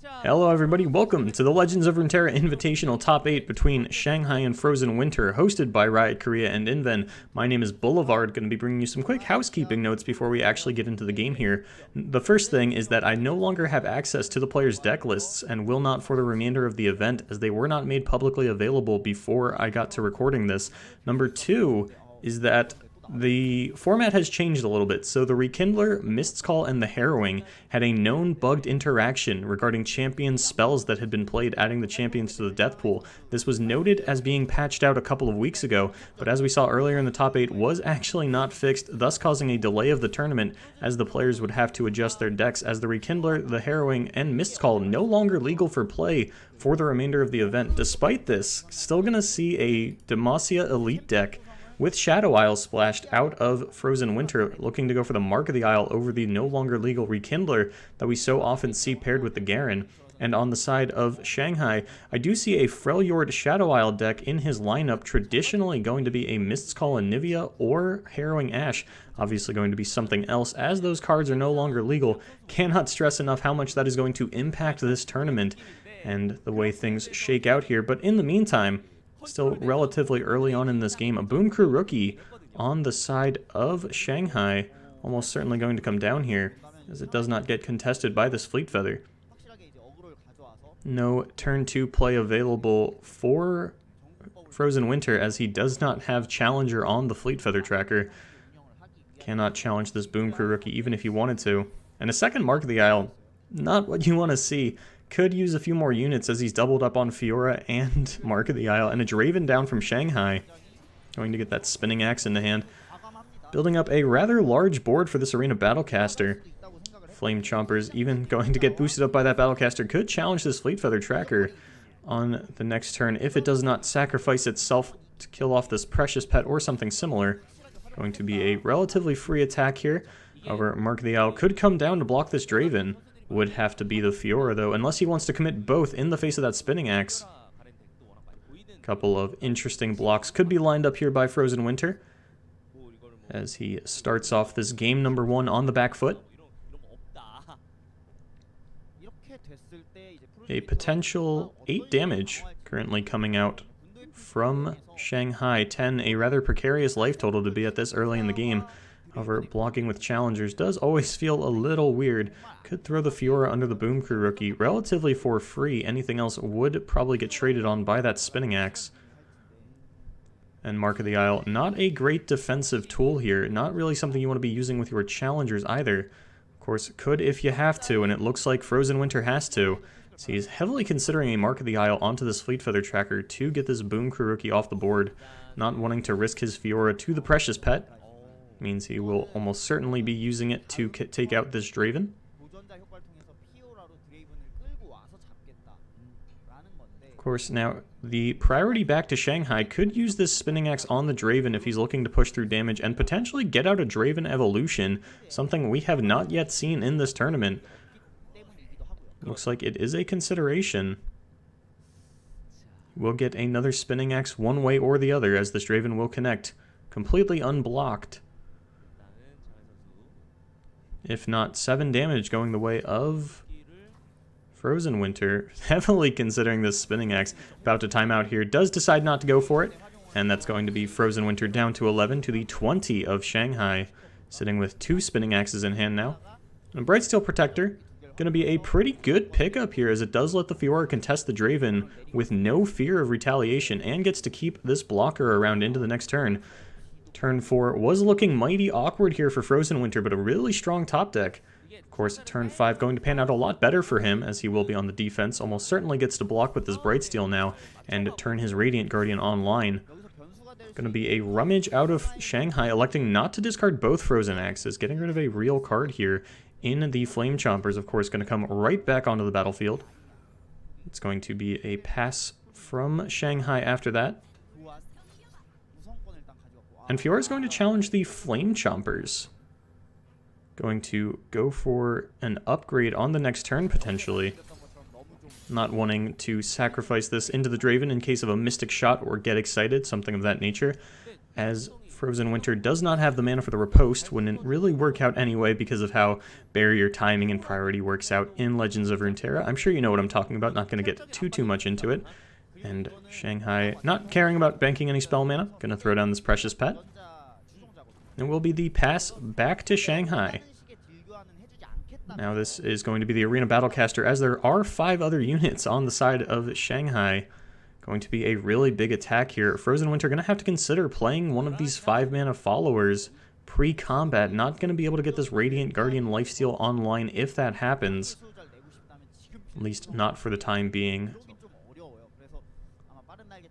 Hello everybody, welcome to the Legends of Runeterra Invitational Top 8 between ShangHigh and FrozenWinter, hosted by Riot Korea and Inven. My name is Boulevard, going to be bringing you some quick housekeeping notes before we actually get into the game here. The first thing is that I no longer have access to the players' deck lists, and will not for the remainder of the event, as they were not made publicly available before I got to recording this. Number two is that the format has changed a little bit, so the Rekindler, Mist's Call, and the Harrowing had a known bugged interaction regarding champion spells that had been played, adding the champions to the death pool. This was noted as being patched out a couple of weeks ago, but as we saw earlier in the top 8, was actually not fixed, thus causing a delay of the tournament, as the players would have to adjust their decks, as the Rekindler, the Harrowing, and Mist's Call no longer legal for play for the remainder of the event. Despite this, still gonna see a Demacia Elite deck with Shadow Isle splashed out of FrozenWinter, looking to go for the Mark of the Isle over the no longer legal Rekindler that we so often see paired with the Garen. And on the side of ShangHigh, I do see a Freljord Shadow Isle deck in his lineup, traditionally going to be a Mist's Call and Nivea or Harrowing Ash, obviously going to be something else, as those cards are no longer legal. Cannot stress enough how much that is going to impact this tournament and the way things shake out here. But in the meantime, still relatively early on in this game, a Boom Crew rookie on the side of ShangHigh, almost certainly going to come down here, as it does not get contested by this Fleet Feather. No turn 2 play available for FrozenWinter, as he does not have Challenger on the Fleet Feather tracker. Cannot challenge this Boom Crew rookie even if he wanted to. And a second Mark of the Isle, not what you want to see. Could use a few more units, as he's doubled up on Fiora and Mark of the Isle, and a Draven down from ShangHigh. Going to get that spinning axe in the hand. Building up a rather large board for this Arena Battlecaster. Flame Chompers even going to get boosted up by that Battlecaster. Could challenge this Fleet Feather tracker on the next turn if it does not sacrifice itself to kill off this precious pet or something similar. Going to be a relatively free attack here. However, Mark of the Isle could come down to block this Draven. Would have to be the Fiora, though, unless he wants to commit both in the face of that spinning axe. Couple of interesting blocks could be lined up here by FrozenWinter, as he starts off this game number 1 on the back foot. A potential 8 damage currently coming out from ShangHigh. 10, a rather precarious life total to be at this early in the game. However, blocking with challengers does always feel a little weird. Could throw the Fiora under the Boom Crew rookie relatively for free. Anything else would probably get traded on by that spinning axe. And Mark of the Isle, not a great defensive tool here. Not really something you want to be using with your challengers either. Of course, could if you have to, and it looks like FrozenWinter has to. So he's heavily considering a Mark of the Isle onto this Fleet Feather tracker to get this Boom Crew rookie off the board. Not wanting to risk his Fiora to the precious pet. Means he will almost certainly be using it to take out this Draven. Of course, now the priority back to ShangHigh could use this spinning axe on the Draven if he's looking to push through damage and potentially get out a Draven evolution, something we have not yet seen in this tournament. Looks like it is a consideration. We'll get another spinning axe one way or the other, as this Draven will connect completely unblocked. If not 7 damage going the way of FrozenWinter, heavily considering this spinning axe. About to time out here, does decide not to go for it, and that's going to be FrozenWinter down to 11 to the 20 of ShangHigh, sitting with 2 spinning axes in hand now. And Brightsteel Protector, going to be a pretty good pickup here, as it does let the Fiora contest the Draven with no fear of retaliation, and gets to keep this blocker around into the next turn. Turn 4 was looking mighty awkward here for FrozenWinter, but a really strong top deck. Of course, turn 5 going to pan out a lot better for him, as he will be on the defense. Almost certainly gets to block with this Brightsteel now, and turn his Radiant Guardian online. Going to be a rummage out of ShangHigh, electing not to discard both Frozen Axes, getting rid of a real card here in the Flame Chompers. Of course, going to come right back onto the battlefield. It's going to be a pass from ShangHigh after that. And Fiora is going to challenge the Flame Chompers. Going to go for an upgrade on the next turn, potentially. Not wanting to sacrifice this into the Draven in case of a Mystic Shot or get excited, something of that nature. As Frozen Winter does not have the mana for the riposte. Wouldn't really work out anyway because of how barrier timing and priority works out in Legends of Runeterra. I'm sure you know what I'm talking about, not going to get too much into it. And ShangHigh, not caring about banking any spell mana, going to throw down this precious pet. It will be the pass back to ShangHigh. Now this is going to be the Arena Battlecaster, as there are 5 other units on the side of ShangHigh. Going to be a really big attack here. Frozen Winter going to have to consider playing one of these 5-mana followers pre-combat. Not going to be able to get this Radiant Guardian lifesteal online if that happens. At least not for the time being.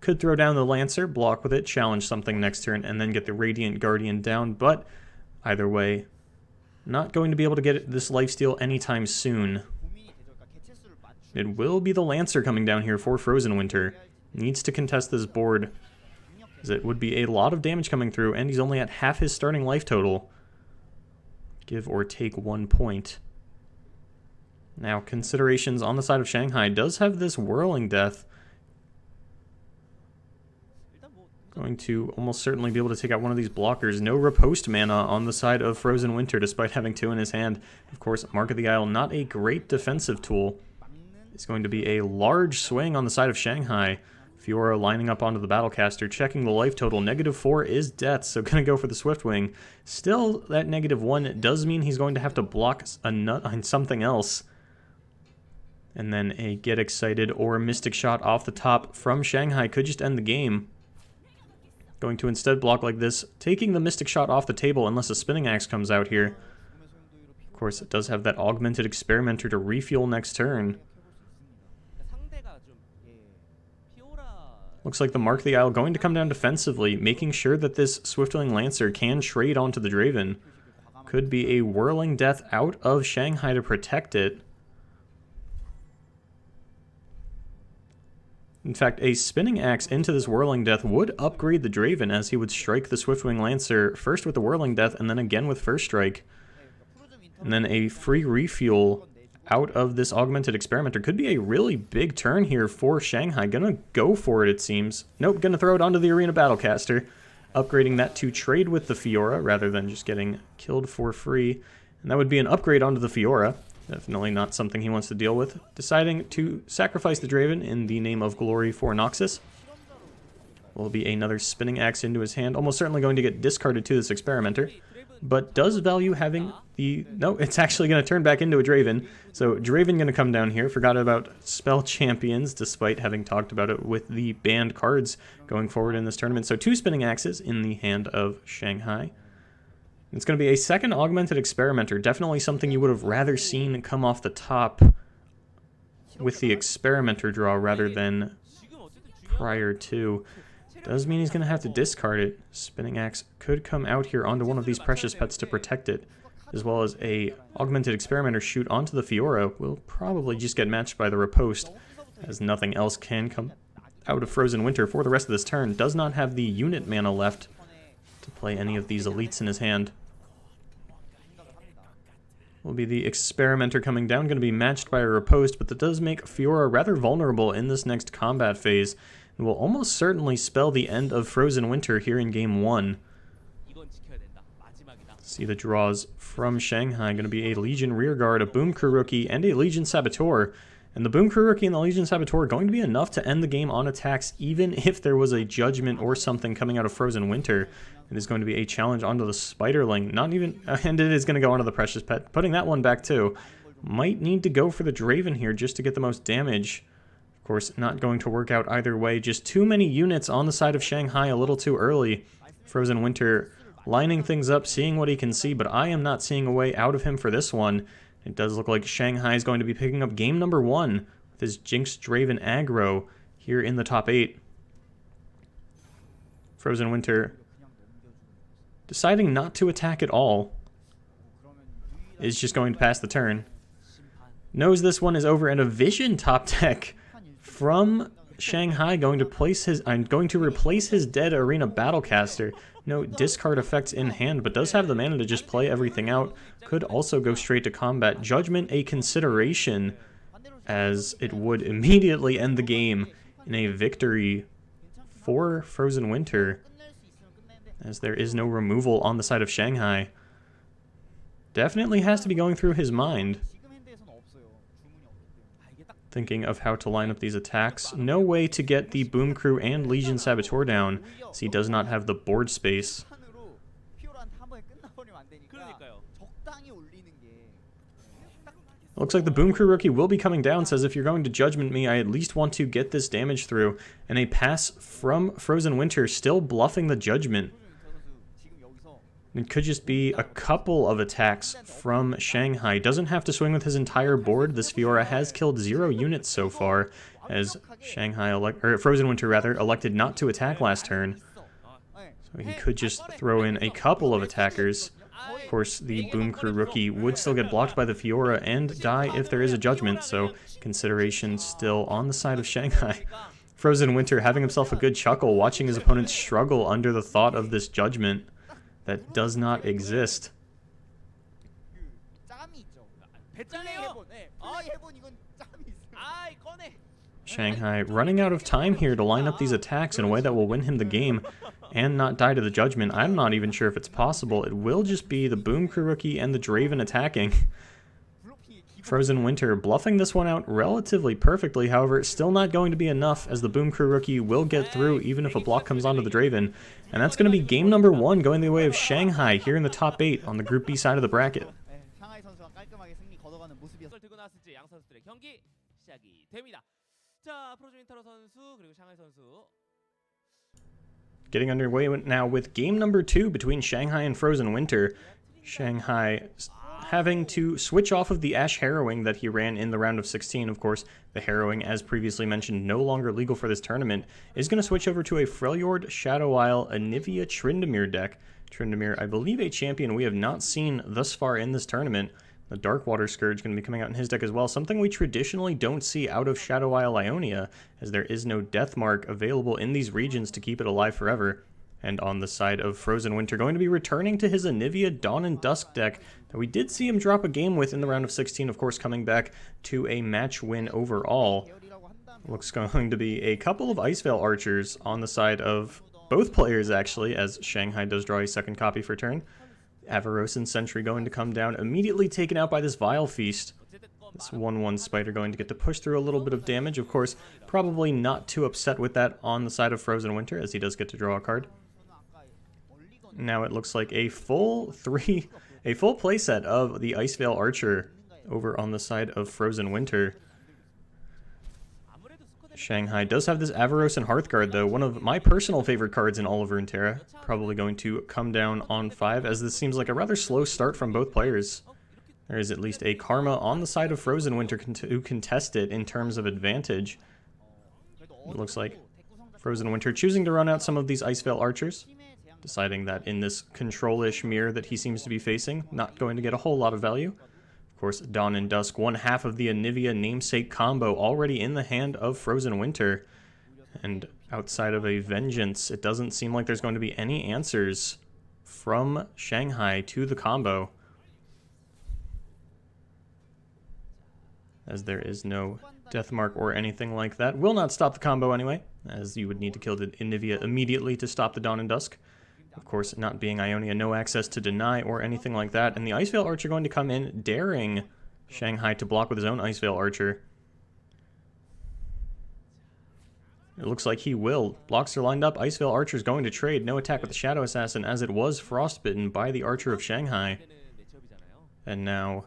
Could throw down the Lancer, block with it, challenge something next turn, and then get the Radiant Guardian down, but either way, not going to be able to get this lifesteal anytime soon. It will be the Lancer coming down here for Frozen Winter. Needs to contest this board, as it would be a lot of damage coming through, and he's only at half his starting life total. Give or take 1 point. Now, considerations on the side of ShangHigh does have this Whirling Death. Going to almost certainly be able to take out one of these blockers. No riposte mana on the side of Frozen Winter, despite having 2 in his hand. Of course, Mark of the Isle, not a great defensive tool. It's going to be a large swing on the side of ShangHigh. Fiora lining up onto the Battlecaster, checking the life total. -4 is death, so going to go for the Swiftwing. Still, that -1 does mean he's going to have to block a nut on something else. And then a Get Excited or Mystic Shot off the top from ShangHigh could just end the game. Going to instead block like this, taking the Mystic Shot off the table unless a Spinning Axe comes out here. Of course, it does have that Augmented Experimenter to refuel next turn. Looks like the Mark of the Isle going to come down defensively, making sure that this Swiftwing Lancer can trade onto the Draven. Could be a Whirling Death out of ShangHigh to protect it. In fact, a Spinning Axe into this Whirling Death would upgrade the Draven, as he would strike the Swiftwing Lancer first with the Whirling Death and then again with First Strike. And then a free refuel out of this Augmented Experimenter. Could be a really big turn here for ShangHigh. Gonna go for it, it seems. Nope, gonna throw it onto the Arena Battlecaster. Upgrading that to trade with the Fiora rather than just getting killed for free. And that would be an upgrade onto the Fiora. Definitely not something he wants to deal with. Deciding to sacrifice the Draven in the name of glory for Noxus. Will be another Spinning Axe into his hand. Almost certainly going to get discarded to this Experimenter. But does value having the... No, it's actually going to turn back into a Draven. So Draven going to come down here. Forgot about Spell Champions, despite having talked about it with the banned cards going forward in this tournament. So 2 Spinning Axes in the hand of ShangHigh. It's going to be a second Augmented Experimenter. Definitely something you would have rather seen come off the top with the Experimenter draw rather than prior to. Does mean he's going to have to discard it. Spinning Axe could come out here onto one of these precious pets to protect it, as well as a Augmented Experimenter shoot onto the Fiora. Will probably just get matched by the riposte, as nothing else can come out of Frozen Winter for the rest of this turn. Does not have the unit mana left to play any of these elites in his hand. Will be the Experimenter coming down, going to be matched by a riposte, but that does make Fiora rather vulnerable in this next combat phase, and will almost certainly spell the end of Frozen Winter here in Game 1. See the draws from ShangHigh. Going to be a Legion Rearguard, a Boom Crew Rookie, and a Legion Saboteur. And the Boom Crew Rookie and the Legion Saboteur going to be enough to end the game on attacks, even if there was a Judgment or something coming out of Frozen Winter. It is going to be a challenge onto the Spiderling. Not even... And it is going to go onto the Precious Pet. Putting that one back too. Might need to go for the Draven here just to get the most damage. Of course, not going to work out either way. Just too many units on the side of ShangHigh a little too early. Frozen Winter lining things up, seeing what he can see, but I am not seeing a way out of him for this one. It does look like ShangHigh is going to be picking up game number 1 with his Jinx Draven aggro here in the top 8. Frozen Winter deciding not to attack at all is just going to pass the turn. Knows this one is over, and a Vision top deck from ShangHigh going to replace his dead Arena Battlecaster. No discard effects in hand, but does have the mana to just play everything out. Could also go straight to combat. Judgment a consideration, as it would immediately end the game in a victory for Frozen Winter. as there is no removal on the side of ShangHigh. Definitely has to be going through his mind, thinking of how to line up these attacks. No way to get the Boom Crew and Legion Saboteur down, as he does not have the board space. Looks like the Boom Crew rookie will be coming down, says if you're going to Judgment me, I at least want to get this damage through. And a pass from FrozenWinter, still bluffing the Judgment. It could just be a couple of attacks from ShangHigh. Doesn't have to swing with his entire board. This Fiora has killed 0 units so far, as FrozenWinter rather, elected not to attack last turn. So he could just throw in a couple of attackers. Of course, the Boom Crew rookie would still get blocked by the Fiora and die if there is a Judgment, so consideration still on the side of ShangHigh. FrozenWinter having himself a good chuckle, watching his opponent struggle under the thought of this Judgment that does not exist. ShangHigh running out of time here to line up these attacks in a way that will win him the game and not die to the Judgment. I'm not even sure if it's possible. It will just be the Boom Crew rookie and the Draven attacking. FrozenWinter bluffing this one out relatively perfectly, however, it's still not going to be enough, as the Boom Crew rookie will get through even if a block comes onto the Draven. And that's going to be game number 1 going the way of ShangHigh here in the top 8 on the Group B side of the bracket. Getting underway now with game number 2 between ShangHigh and FrozenWinter. ShangHigh having to switch off of the Ashe Harrowing that he ran in the round of 16. Of course, the Harrowing, as previously mentioned, no longer legal for this tournament, is going to switch over to a Freljord, Shadow Isle, Anivia, Tryndamere deck. Tryndamere, I believe, a champion we have not seen thus far in this tournament. The Darkwater Scourge going to be coming out in his deck as well, something we traditionally don't see out of Shadow Isle Ionia, as there is no Death Mark available in these regions to keep it alive forever. And on the side of FrozenWinter, going to be returning to his Anivia Dawn and Dusk deck that we did see him drop a game with in the round of 16, of course coming back to a match win overall. Looks going to be a couple of Icevale Archers on the side of both players, actually, as ShangHigh does draw a second copy for turn. Avarosan Sentry going to come down, immediately taken out by this Vile Feast. This 1/1 Spider going to get to push through a little bit of damage. Of course, probably not too upset with that on the side of FrozenWinter, as he does get to draw a card. Now it looks like a full playset of the Icevale Archer over on the side of FrozenWinter. ShangHigh does have this Avarosan Hearthguard, though, one of my personal favorite cards in all of Runeterra. Probably going to come down on 5, as this seems like a rather slow start from both players. There is at least a Karma on the side of FrozenWinter to contest it in terms of advantage. It looks like FrozenWinter choosing to run out some of these Icevale Archers, deciding that in this control-ish mirror that he seems to be facing, not going to get a whole lot of value. Of course, Dawn and Dusk, one half of the Anivia namesake combo already in the hand of FrozenWinter. And outside of a Vengeance, it doesn't seem like there's going to be any answers from ShangHigh to the combo, as there is no Death Mark or anything like that. Will not stop the combo anyway, as you would need to kill the Anivia immediately to stop the Dawn and Dusk. Of course, not being Ionia, no access to deny or anything like that. And the Icevale Archer going to come in, daring ShangHigh to block with his own Icevale Archer. It looks like he will. Blocks are lined up. Icevale Archer is going to trade. No attack with the Shadow Assassin, as it was frostbitten by the Archer of ShangHigh. And now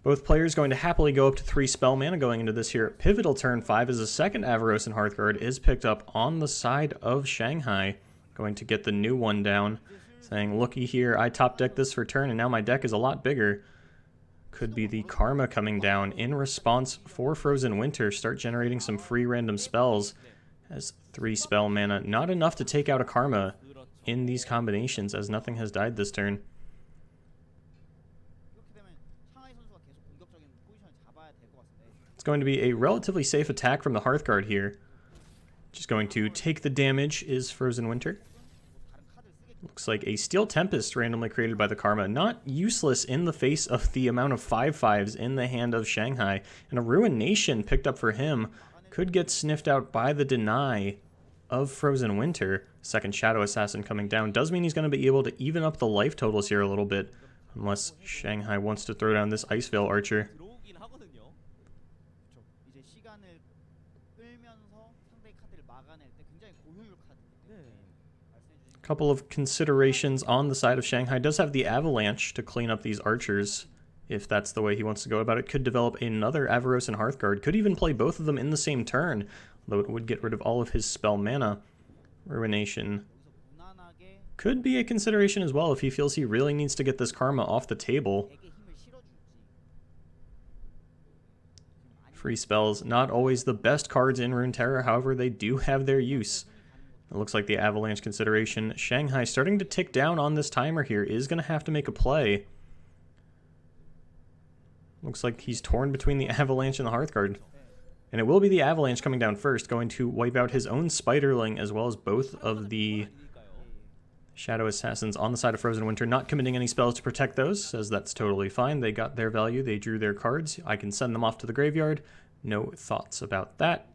both players going to happily go up to 3 spell mana going into this here pivotal turn 5, as a second Avarosan Hearthguard is picked up on the side of ShangHigh. Going to get the new one down, saying, looky here, I top decked this for turn and now my deck is a lot bigger. Could be the Karma coming down in response for FrozenWinter. Start generating some free random spells, as 3 spell mana. Not enough to take out a Karma in these combinations, as nothing has died this turn. It's going to be a relatively safe attack from the Hearthguard here. Just going to take the damage is FrozenWinter. Looks like a Steel Tempest randomly created by the Karma. Not useless in the face of the amount of 5/5s in the hand of ShangHigh. And a Ruination picked up for him. Could get sniffed out by the deny of FrozenWinter, second Shadow Assassin coming down, does mean he's going to be able to even up the life totals here a little bit, unless ShangHigh wants to throw down this Ice Veil Archer. Couple of considerations on the side of ShangHigh. Does have the Avalanche to clean up these archers, if that's the way he wants to go about it. Could develop another Avaros and Hearthguard. Could even play both of them in the same turn, though it would get rid of all of his spell mana. Ruination could be a consideration as well if he feels he really needs to get this Karma off the table. Free spells, not always the best cards in Runeterra, however they do have their use. It looks like the Avalanche consideration. ShangHigh starting to tick down on this timer here, is going to have to make a play. Looks like he's torn between the Avalanche and the Hearthguard. And it will be the Avalanche coming down first, going to wipe out his own Spiderling as well as both of the Shadow Assassins on the side of FrozenWinter, not committing any spells to protect those, says that's totally fine. They got their value, they drew their cards. I can send them off to the graveyard. No thoughts about that.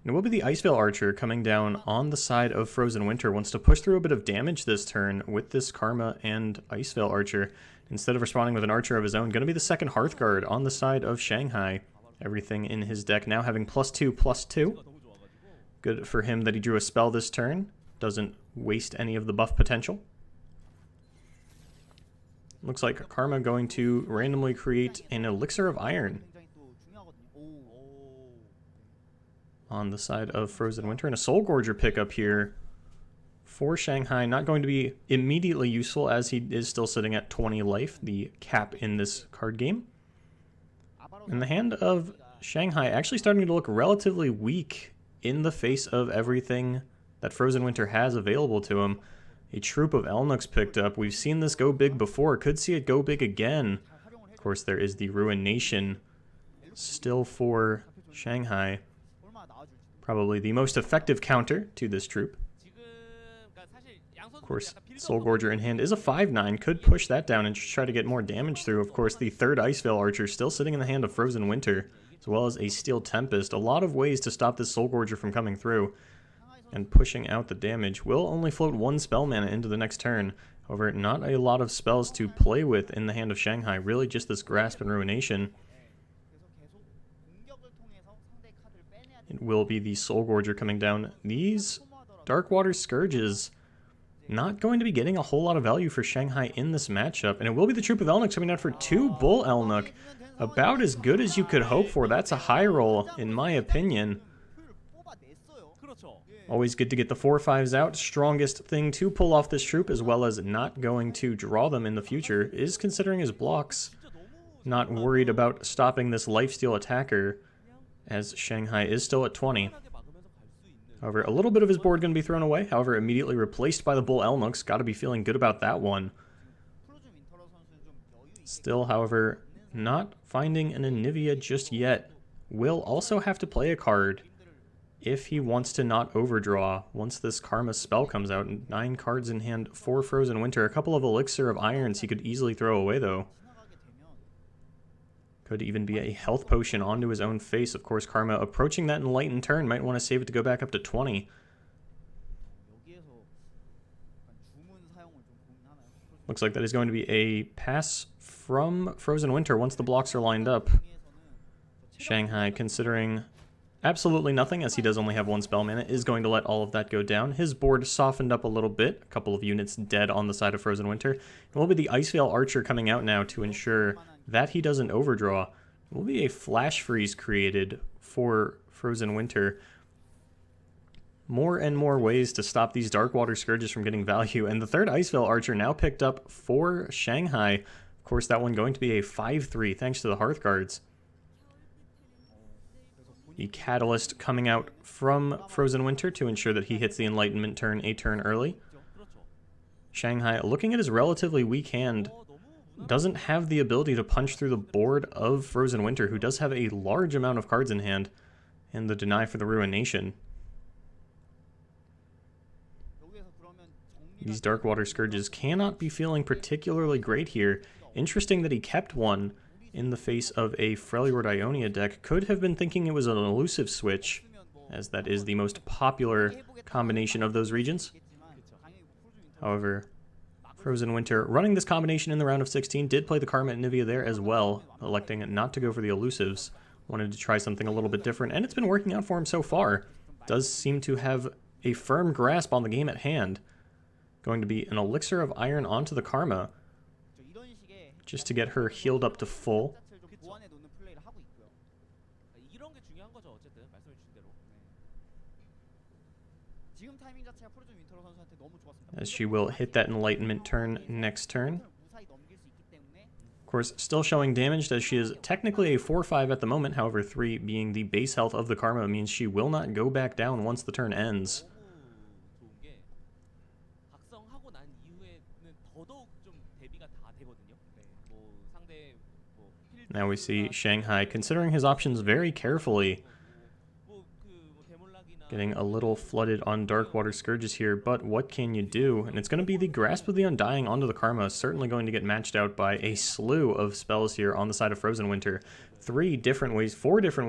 And it will be the Ice Veil Archer coming down on the side of FrozenWinter. Wants to push through a bit of damage this turn with this Karma and Ice Veil Archer. Instead of responding with an Archer of his own, going to be the second Hearthguard on the side of ShangHigh. Everything in his deck now having +2/+2. Good for him that he drew a spell this turn. Doesn't waste any of the buff potential. Looks like Karma going to randomly create an Elixir of Iron on the side of FrozenWinter, and a Soul Gorger pickup here for ShangHigh. Not going to be immediately useful as he is still sitting at 20 life, the cap in this card game. And the hand of ShangHigh actually starting to look relatively weak in the face of everything that FrozenWinter has available to him. A troop of Elnuks picked up. We've seen this go big before. Could see it go big again. Of course, there is the Ruination still for ShangHigh. Probably the most effective counter to this troop. Of course, Soul Gorger in hand is a 5/9. Could push that down and try to get more damage through. Of course, the third Ice Veil Archer still sitting in the hand of FrozenWinter, as well as a Steel Tempest. A lot of ways to stop this Soul Gorger from coming through and pushing out the damage. Will only float one spell mana into the next turn. However, not a lot of spells to play with in the hand of ShangHigh. Really just this Grasp and Ruination. It will be the Soul Gorger coming down. These Darkwater Scourges not going to be getting a whole lot of value for ShangHigh in this matchup. And it will be the Troop of Elnuks coming down for 2 Bull Elnuk. About as good as you could hope for. That's a high roll, in my opinion. Always good to get the 4/5s out. Strongest thing to pull off this troop, as well as not going to draw them in the future, is considering his blocks. Not worried about stopping this lifesteal attacker, as ShangHigh is still at 20. However, a little bit of his board going to be thrown away. However, immediately replaced by the Bull Elnuks. Got to be feeling good about that one. Still, however, not finding an Anivia just yet. Will also have to play a card if he wants to not overdraw once this Karma spell comes out. 9 cards in hand for FrozenWinter. A couple of Elixir of Irons he could easily throw away, though. Could even be a health potion onto his own face. Of course, Karma approaching that enlightened turn. Might want to save it to go back up to 20. Looks like that is going to be a pass from FrozenWinter once the blocks are lined up. ShangHigh, considering absolutely nothing, as he does only have 1 spell mana, is going to let all of that go down. His board softened up a little bit. A couple of units dead on the side of FrozenWinter. It will be the Ice Veil Archer coming out now to ensure that he doesn't overdraw. It will be a Flash Freeze created for FrozenWinter. More and more ways to stop these Darkwater Scourges from getting value. And the third Ice Veil Archer now picked up for ShangHigh. Of course, that one going to be a 5/3 thanks to the Hearthguards. The Catalyst coming out from FrozenWinter to ensure that he hits the Enlightenment turn a turn early. ShangHigh, looking at his relatively weak hand, doesn't have the ability to punch through the board of FrozenWinter, who does have a large amount of cards in hand, and the deny for the Ruination. These Darkwater Scourges cannot be feeling particularly great here. Interesting that he kept one in the face of a Freljord Ionia deck could have been thinking it was an elusive switch, as that is the most popular combination of those regions. However, FrozenWinter, running this combination in the round of 16, did play the Karma and Nivea there as well, electing not to go for the elusives. Wanted to try something a little bit different, and it's been working out for him so far. Does seem to have a firm grasp on the game at hand. Going to be an Elixir of Iron onto the Karma, just to get her healed up to full. As she will hit that Enlightenment turn next turn. Of course, still showing damaged as she is technically a 4-5 at the moment, however 3 being the base health of the Karma means she will not go back down once the turn ends. Now we see ShangHigh considering his options very carefully. Getting a little flooded on Darkwater Scourges here, but what can you do? And it's going to be the Grasp of the Undying onto the Karma, certainly going to get matched out by a slew of spells here on the side of FrozenWinter. 4 different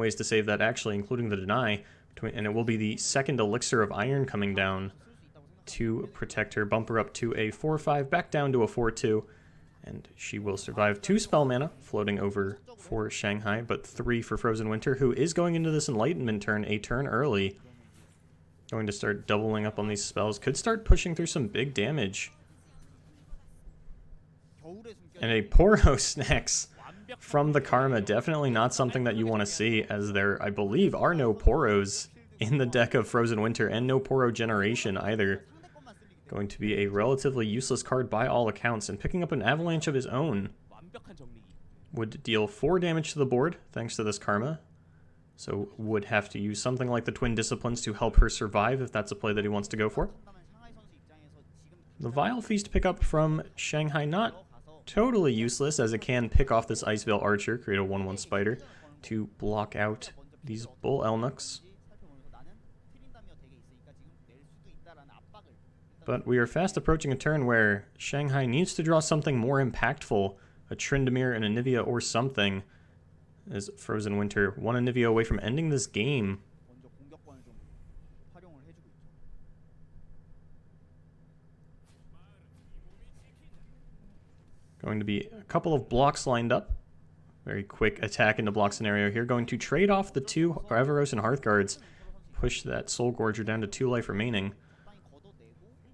ways to save that, actually, including the Deny, and it will be the second Elixir of Iron coming down to protect her, bump her up to a 4-5, back down to a 4-2, and she will survive 2 spell mana, floating over for ShangHigh, but 3 for FrozenWinter, who is going into this Enlightenment turn a turn early. Going to start doubling up on these spells. Could start pushing through some big damage. And a Poro Snacks from the Karma. Definitely not something that you want to see, as there, I believe, are no Poros in the deck of FrozenWinter, and no Poro Generation either. Going to be a relatively useless card by all accounts, and picking up an Avalanche of his own would deal 4 damage to the board, thanks to this Karma. So would have to use something like the Twin Disciplines to help her survive if that's a play that he wants to go for. The Vile Feast pickup from ShangHigh, not totally useless, as it can pick off this Iceveil Archer, create a 1/1 Spider, to block out these Bull Elnuks. But we are fast approaching a turn where ShangHigh needs to draw something more impactful, a Tryndamere and a Nivea or something, as FrozenWinter one Nivea away from ending this game. Going to be a couple of blocks lined up. Very quick attack into block scenario here. Going to trade off the 2 Everos and Hearthguards, push that Soul Gorger down to 2 life remaining.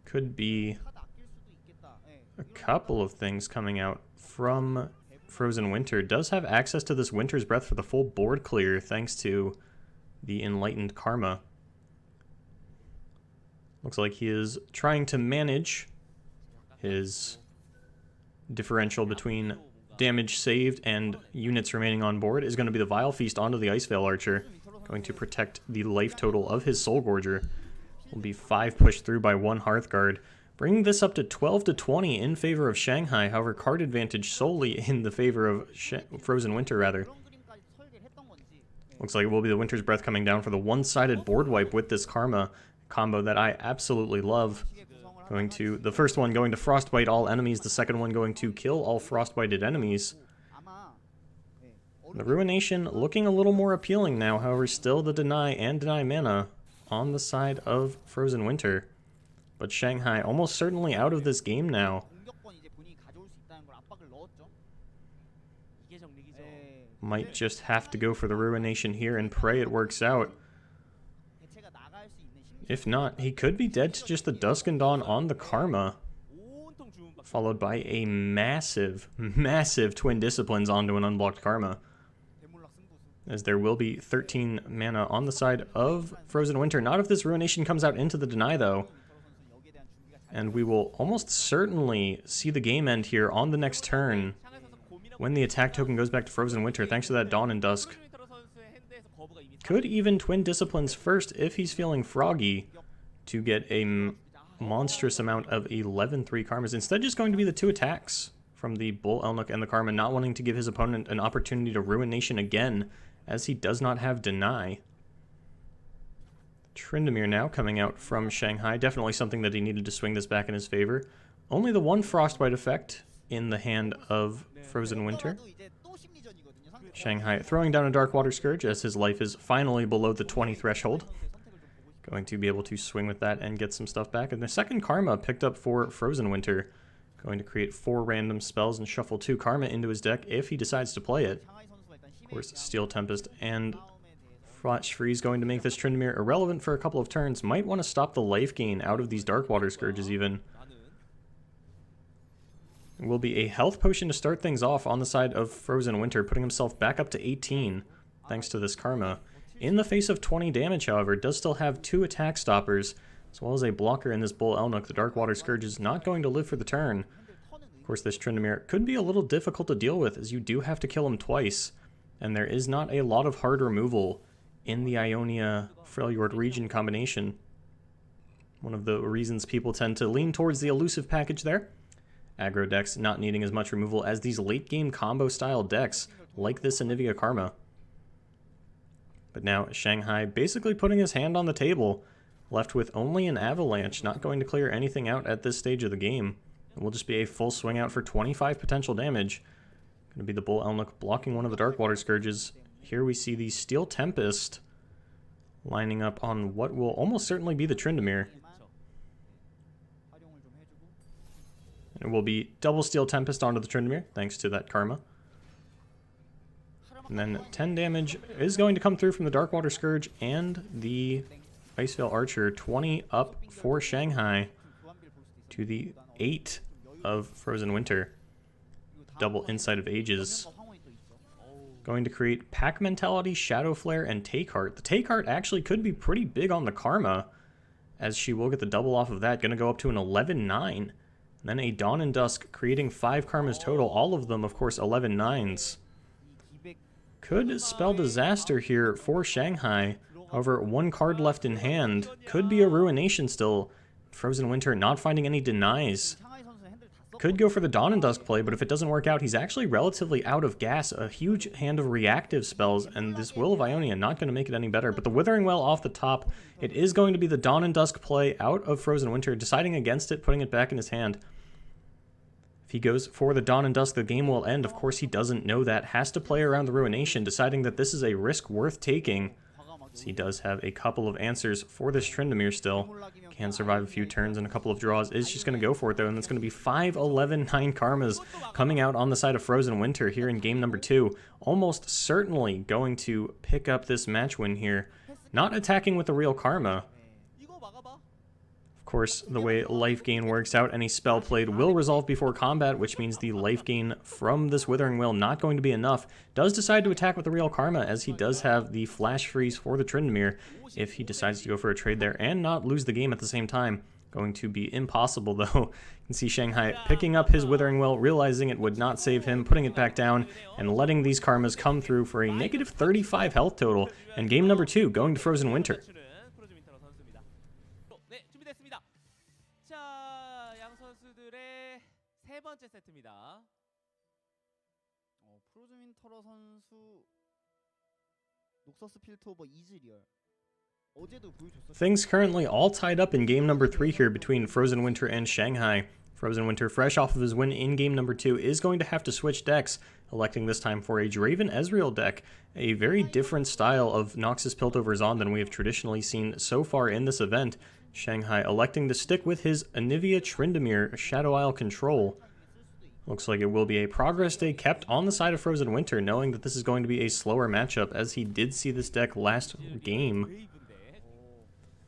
Could be a couple of things coming out from FrozenWinter. Does have access to this Winter's Breath for the full board clear, thanks to the Enlightened Karma. Looks like he is trying to manage his differential between damage saved and units remaining on board. Is going to be the Vile Feast onto the Iceveil Archer, going to protect the life total of his Soul Gorger. Will be 5 pushed through by 1 Hearthguard, bringing this up to 12-20 in favor of ShangHigh. However, card advantage solely in the favor of FrozenWinter, rather. Looks like it will be the Winter's Breath coming down for the one-sided board wipe with this Karma combo that I absolutely love. Going to the first one going to Frostbite all enemies, the second one going to kill all Frostbited enemies. The Ruination looking a little more appealing now, however, still the Deny and Deny Mana on the side of FrozenWinter. But ShangHigh almost certainly out of this game now. Might just have to go for the Ruination here and pray it works out. If not, he could be dead to just the Dusk and Dawn on the Karma, followed by a massive, massive Twin Disciplines onto an unblocked Karma. As there will be 13 mana on the side of FrozenWinter. Not if this Ruination comes out into the Deny, though. And we will almost certainly see the game end here on the next turn when the attack token goes back to FrozenWinter, thanks to that Dawn and Dusk. Could even Twin Disciplines first if he's feeling froggy to get a monstrous amount of 11-3 Karmas. Instead, just going to be the 2 attacks from the Bull Elnuk and the Karma, not wanting to give his opponent an opportunity to Ruination again, as he does not have Deny. Tryndamere now coming out from ShangHigh. Definitely something that he needed to swing this back in his favor. Only the 1 Frostbite effect in the hand of FrozenWinter. ShangHigh throwing down a Dark Water Scourge as his life is finally below the 20 threshold. Going to be able to swing with that and get some stuff back. And the second Karma picked up for FrozenWinter. Going to create 4 random spells and shuffle 2 Karma into his deck if he decides to play it. Of course, Steel Tempest and Flash Freeze going to make this Tryndamere irrelevant for a couple of turns. Might want to stop the life gain out of these Dark Water Scourges even. It will be a health potion to start things off on the side of FrozenWinter, putting himself back up to 18 thanks to this Karma. In the face of 20 damage, however, does still have 2 attack stoppers, as well as a blocker in this Bull Elnuk. The Dark Water Scourge is not going to live for the turn. Of course, this Tryndamere could be a little difficult to deal with, as you do have to kill him twice, and there is not a lot of hard removal in the Ionia-Freljord region combination. One of the reasons people tend to lean towards the elusive package there. Aggro decks not needing as much removal as these late-game combo-style decks, like this Anivia Karma. But now ShangHigh basically putting his hand on the table, left with only an Avalanche, not going to clear anything out at this stage of the game. It will just be a full swing out for 25 potential damage. Going to be the Bull Elnuk blocking one of the Dark Water Scourges. Here we see the Steel Tempest lining up on what will almost certainly be the Tryndamere. It will be double Steel Tempest onto the Tryndamere, thanks to that Karma. And then 10 damage is going to come through from the Dark Water Scourge and the Iceveil Archer. 20 up for ShangHigh to the 8 of FrozenWinter. Double Insight of Ages. Going to create Pack Mentality, Shadow Flare, and Take Heart. The Take Heart actually could be pretty big on the Karma, as she will get the double off of that. Going to go up to an 11-9. And then a Dawn and Dusk, creating 5 Karmas total. All of them, of course, 11 9s. Could spell Disaster here for ShangHigh. However, 1 card left in hand. Could be a Ruination still. FrozenWinter not finding any denies. Could go for the Dawn and Dusk play, but if it doesn't work out, he's actually relatively out of gas. A huge hand of reactive spells, and this Will of Ionia not going to make it any better. But the Withering Well off the top, it is going to be the Dawn and Dusk play out of FrozenWinter, deciding against it, putting it back in his hand. If he goes for the Dawn and Dusk, the game will end. Of course, he doesn't know that. Has to play around the Ruination, deciding that this is a risk worth taking. So he does have a couple of answers for this Tryndamere still. Can survive a few turns and a couple of draws. Is just going to go for it, though, and that's going to be 5, 11, 9 Karmas coming out on the side of FrozenWinter here in game number 2. Almost certainly going to pick up this match win here. Not attacking with the real Karma. Of course, the way life gain works out, any spell played will resolve before combat, which means the life gain from this Withering Will not going to be enough. Does decide to attack with the real Karma, as he does have the Flash Freeze for the Tryndamere if he decides to go for a trade there and not lose the game at the same time. Going to be impossible, though. You can see ShangHigh picking up his Withering Will, realizing it would not save him, putting it back down, and letting these Karmas come through for a negative 35 health total. And game number 2 going to FrozenWinter. Things currently all tied up in game number 3 here between FrozenWinter and ShangHigh. FrozenWinter, fresh off of his win in game number 2, is going to have to switch decks, electing this time for a Draven Ezreal deck, a very different style of Noxus Piltover Zon than we have traditionally seen so far in this event. ShangHigh electing to stick with his Anivia Tryndamere Shadow Isle control. Looks like it will be a progress day kept on the side of FrozenWinter, knowing that this is going to be a slower matchup, as he did see this deck last game.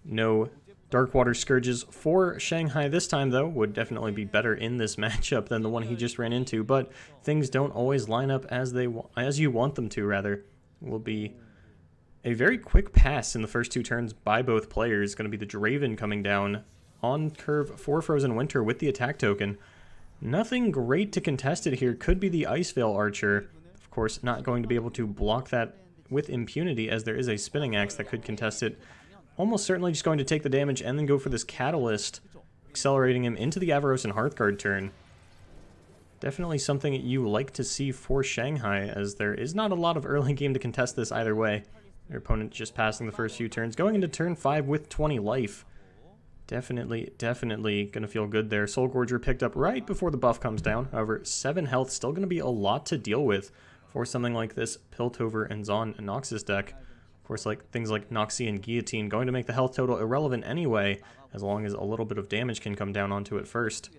No Dark Water Scourges for ShangHigh this time, though. Would definitely be better in this matchup than the one he just ran into, but things don't always line up as you want them to, rather. Will be a very quick pass in the first 2 turns by both players. Going to be the Draven coming down on curve for FrozenWinter with the attack token. Nothing great to contest it here. Could be the Iceveil Archer. Of course, not going to be able to block that with impunity, as there is a Spinning Axe that could contest it. Almost certainly just going to take the damage and then go for this Catalyst, accelerating him into the Avaros and Hearthguard turn. Definitely something you like to see for ShangHigh, as there is not a lot of early game to contest this either way. Their opponent just passing the first few turns, going into turn 5 with 20 life. Definitely going to feel good there. Soul Gorger picked up right before the buff comes down. However, 7 health, still going to be a lot to deal with for something like this Piltover and Zon and Noxus deck. Of course, like things like Noxian Guillotine going to make the health total irrelevant anyway, as long as a little bit of damage can come down onto it first.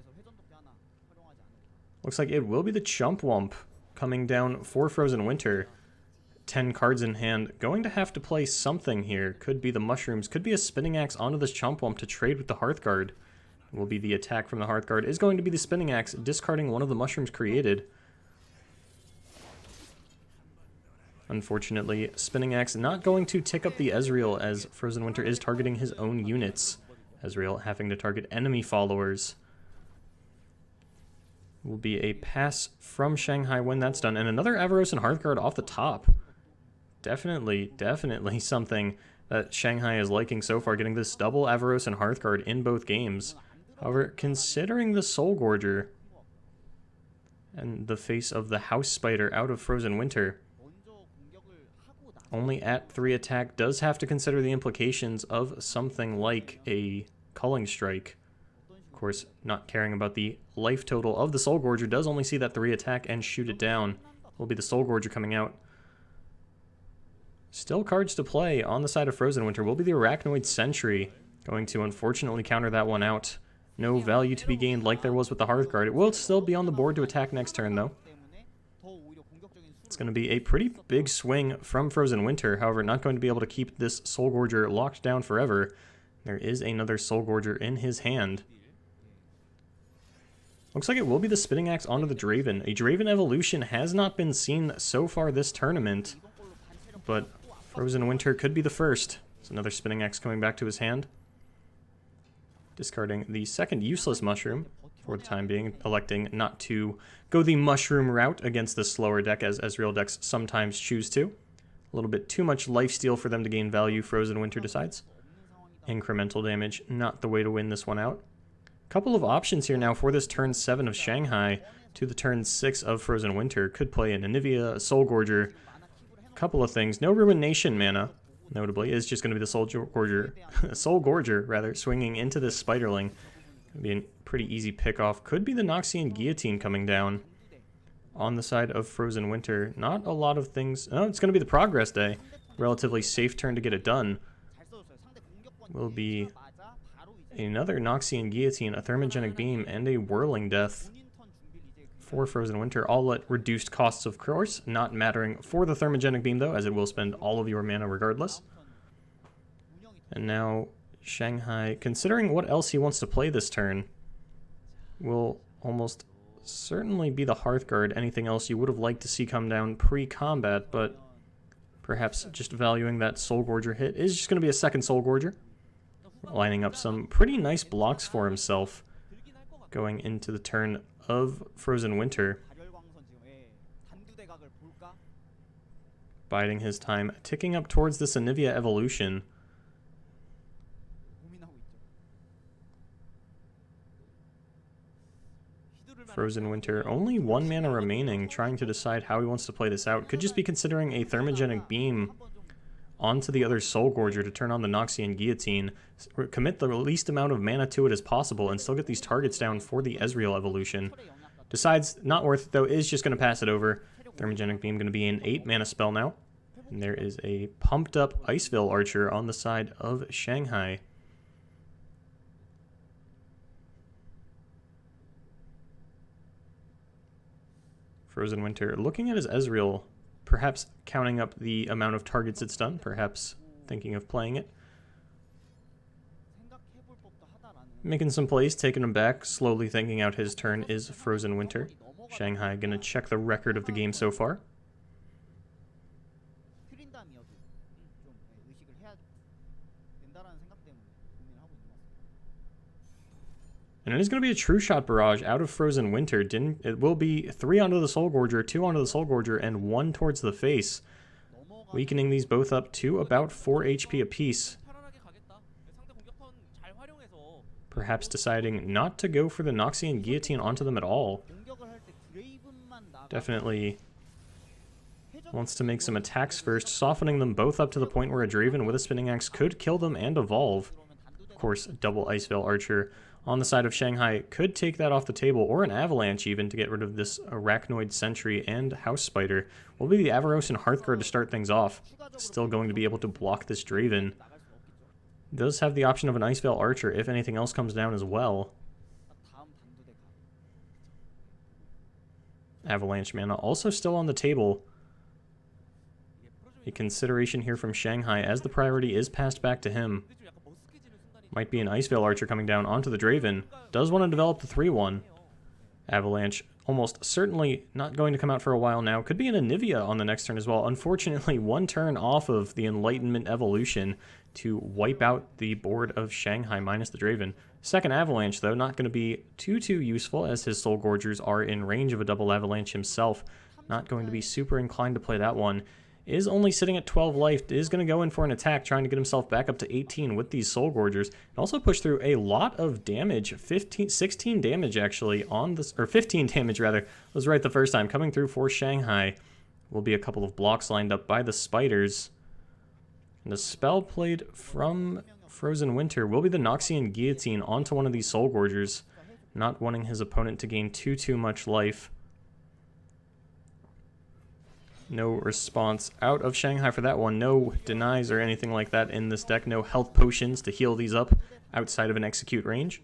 Looks like it will be the Chump Wump coming down for FrozenWinter. 10 cards in hand, going to have to play something here. Could be the Mushrooms, could be a Spinning Axe onto this Chump Wump to trade with the Hearthguard. Will be the attack from the Hearthguard, is going to be the Spinning Axe, discarding one of the Mushrooms created. Unfortunately, Spinning Axe not going to tick up the Ezreal, as FrozenWinter is targeting his own units. Ezreal having to target enemy followers. Will be a pass from ShangHigh when that's done, and another Avaros and Hearthguard off the top. Definitely something that ShangHigh is liking so far, getting this double Avaros and Hearthguard in both games. However, considering the Soul Gorger and the face of the House Spider out of FrozenWinter, only at 3 attack, does have to consider the implications of something like a Culling Strike. Of course, not caring about the life total of the Soul Gorger, does only see that 3 attack and shoot it down. Will be the Soul Gorger coming out. Still cards to play on the side of FrozenWinter. Will be the Arachnoid Sentry, going to unfortunately counter that one out. No value to be gained like there was with the Hearthguard. It will still be on the board to attack next turn, though. It's going to be a pretty big swing from FrozenWinter, however, not going to be able to keep this Soul Gorger locked down forever. There is another Soul Gorger in his hand. Looks like it will be the Spinning Axe onto the Draven. A Draven evolution has not been seen so far this tournament, but FrozenWinter could be the first. It's another Spinning Axe coming back to his hand. Discarding the second useless Mushroom for the time being, electing not to go the Mushroom route against this slower deck, as Ezreal decks sometimes choose to. A little bit too much lifesteal for them to gain value, FrozenWinter decides. Incremental damage, not the way to win this one out. Couple of options here now for this turn 7 of ShangHigh to the turn 6 of FrozenWinter. Could play an Anivia, a Soul Gorger, couple of things. No Ruination mana, notably, is just going to be the Soul Gorger, rather, swinging into this Spiderling. Could be a pretty easy pick-off. Could be the Noxian Guillotine coming down on the side of FrozenWinter. Not a lot of things. Oh, it's going to be the Progress Day. Relatively safe turn to get it done. Will be another Noxian Guillotine, a Thermogenic Beam, and a Whirling Death for FrozenWinter, all at reduced costs, of course, not mattering for the Thermogenic Beam, though, as it will spend all of your mana regardless. And now ShangHigh, considering what else he wants to play this turn, will almost certainly be the Hearthguard. Anything else you would have liked to see come down pre-combat, but perhaps just valuing that Soul Gorger hit is just going to be a second Soul Gorger. Lining up some pretty nice blocks for himself going into the turn of FrozenWinter. Biding his time, ticking up towards this Anivia evolution. FrozenWinter, only 1 mana remaining, trying to decide how he wants to play this out. Could just be considering a Thermogenic Beam onto the other Soul Gorger to turn on the Noxian Guillotine, commit the least amount of mana to it as possible, and still get these targets down for the Ezreal evolution. Decides not worth it, though, is just going to pass it over. Thermogenic Beam going to be an 8 mana spell now. And there is a pumped up Iceville Archer on the side of ShangHigh. FrozenWinter looking at his Ezreal, perhaps counting up the amount of targets it's done, perhaps thinking of playing it. Making some plays, taking him back, slowly thinking out his turn is FrozenWinter. ShangHigh gonna check the record of the game so far. And it is going to be a True Shot Barrage out of FrozenWinter. It will be 3 onto the Soul Gorger, 2 onto the Soul Gorger, and 1 towards the face. Weakening these both up to about 4 HP apiece. Perhaps deciding not to go for the Noxian Guillotine onto them at all. Definitely wants to make some attacks first, softening them both up to the point where a Draven with a Spinning Axe could kill them and evolve. Of course, double Iceville Archer on the side of ShangHigh could take that off the table, or an Avalanche even, to get rid of this Arachnoid Sentry and House Spider. Will be the Avaros and Hearthguard to start things off. Still going to be able to block this Draven. Does have the option of an Icevale Archer if anything else comes down as well. Avalanche mana also still on the table. A consideration here from ShangHigh as the priority is passed back to him. Might be an Icevale Archer coming down onto the Draven. Does want to develop the 3-1. Avalanche almost certainly not going to come out for a while now. Could be an Anivia on the next turn as well. Unfortunately, one turn off of the Enlightenment evolution to wipe out the board of ShangHigh minus the Draven. Second Avalanche, though, not going to be too useful, as his Soul Gorgers are in range of a double Avalanche himself. Not going to be super inclined to play that one. Is only sitting at 12 life, is going to go in for an attack, trying to get himself back up to 18 with these Soul Gorgers. And also push through a lot of damage, 16 damage actually on this, or 15 damage rather, was right the first time. Coming through for ShangHigh. Will be a couple of blocks lined up by the Spiders. And the spell played from FrozenWinter will be the Noxian Guillotine onto one of these Soul Gorgers, not wanting his opponent to gain too much life. No response out of ShangHigh for that one. No denies or anything like that in this deck. No health potions to heal these up outside of an execute range.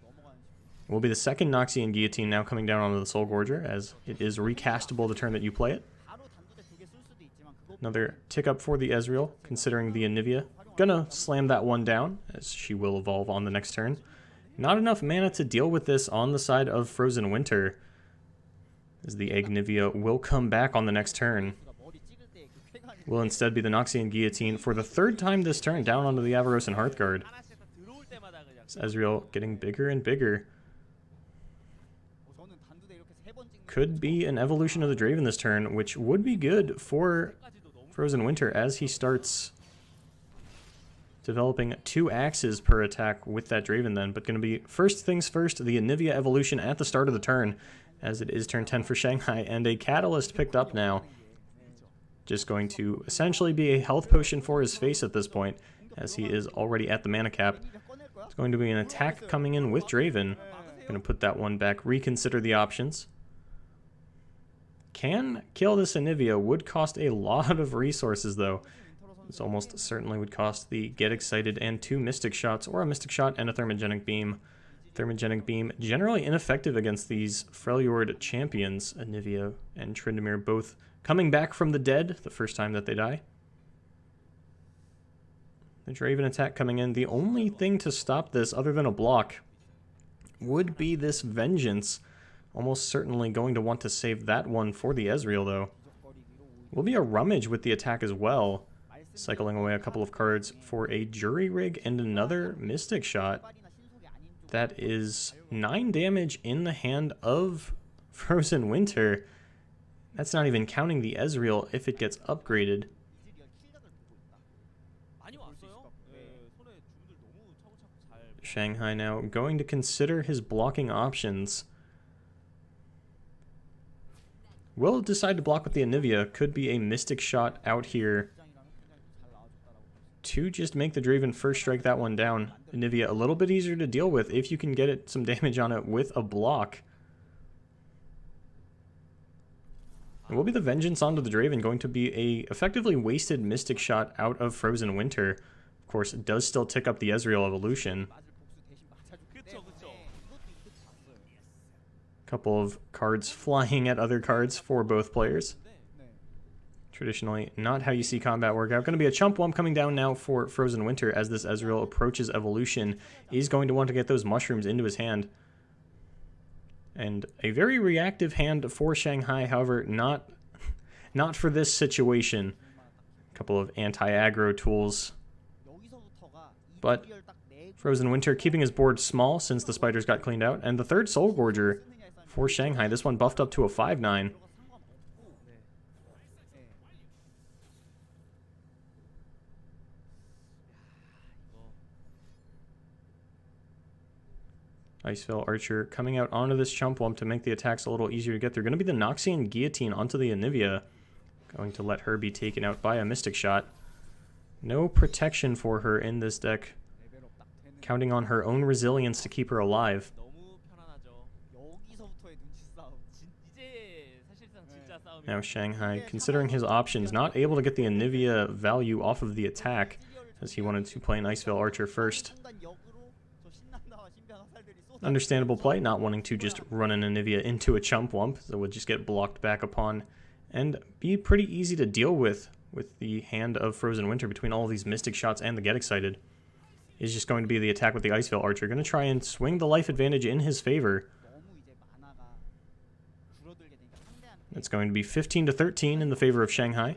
Will be the second Noxian Guillotine now coming down onto the Soul Gorger, as it is recastable the turn that you play it. Another tick up for the Ezreal, considering the Anivia. Gonna slam that one down, as she will evolve on the next turn. Not enough mana to deal with this on the side of FrozenWinter, as the Agnivia will come back on the next turn. Will instead be the Noxian Guillotine for the third time this turn, down onto the Avaros and Hearthguard. Ezreal getting bigger and bigger. Could be an evolution of the Draven this turn, which would be good for FrozenWinter as he starts developing 2 axes per attack with that Draven then. But going to be first things first, the Anivia evolution at the start of the turn, as it is turn 10 for ShangHigh, and a Catalyst picked up now. Just going to essentially be a health potion for his face at this point, as he is already at the mana cap. It's going to be an attack coming in with Draven. Going to put that one back, reconsider the options. Can kill this Anivia, would cost a lot of resources though. This almost certainly would cost the Get Excited and 2 Mystic Shots, or a Mystic Shot and a Thermogenic Beam. Thermogenic Beam generally ineffective against these Freljord champions. Anivia and Tryndamere both coming back from the dead the first time that they die. The Draven attack coming in. The only thing to stop this, other than a block, would be this Vengeance. Almost certainly going to want to save that one for the Ezreal, though. Will be a Rummage with the attack as well. Cycling away a couple of cards for a Jury Rig and another Mystic Shot. That is 9 damage in the hand of FrozenWinter. That's not even counting the Ezreal if it gets upgraded. ShangHigh now going to consider his blocking options. Will decide to block with the Anivia. Could be a Mystic Shot out here to just make the Draven first strike that one down. Anivia a little bit easier to deal with if you can get it some damage on it with a block. It will be the Vengeance onto the Draven, going to be a effectively wasted Mystic Shot out of FrozenWinter. Of course, it does still tick up the Ezreal evolution. Couple of cards flying at other cards for both players. Traditionally, not how you see combat work out. Going to be a Chump Wump coming down now for FrozenWinter as this Ezreal approaches evolution. He's going to want to get those mushrooms into his hand. And a very reactive hand for ShangHigh, however, not for this situation. A couple of anti-aggro tools. But FrozenWinter keeping his board small since the spiders got cleaned out. And the third Soul Gorger for ShangHigh. This one buffed up to a 5/9. Icevale Archer coming out onto this Chump Wump to make the attacks a little easier to get through. Going to be the Noxian Guillotine onto the Anivia. Going to let her be taken out by a Mystic Shot. No protection for her in this deck. Counting on her own resilience to keep her alive. Now ShangHigh, considering his options, not able to get the Anivia value off of the attack, as he wanted to play an Iceveil Archer first. Understandable play, not wanting to just run an Anivia into a Chump Wump, so it would just get blocked back upon, and be pretty easy to deal with the hand of FrozenWinter between all of these Mystic Shots and the Get Excited. Is just going to be the attack with the Iceveil Archer, going to try and swing the life advantage in his favor. It's going to be 15 to 13 in the favor of ShangHigh.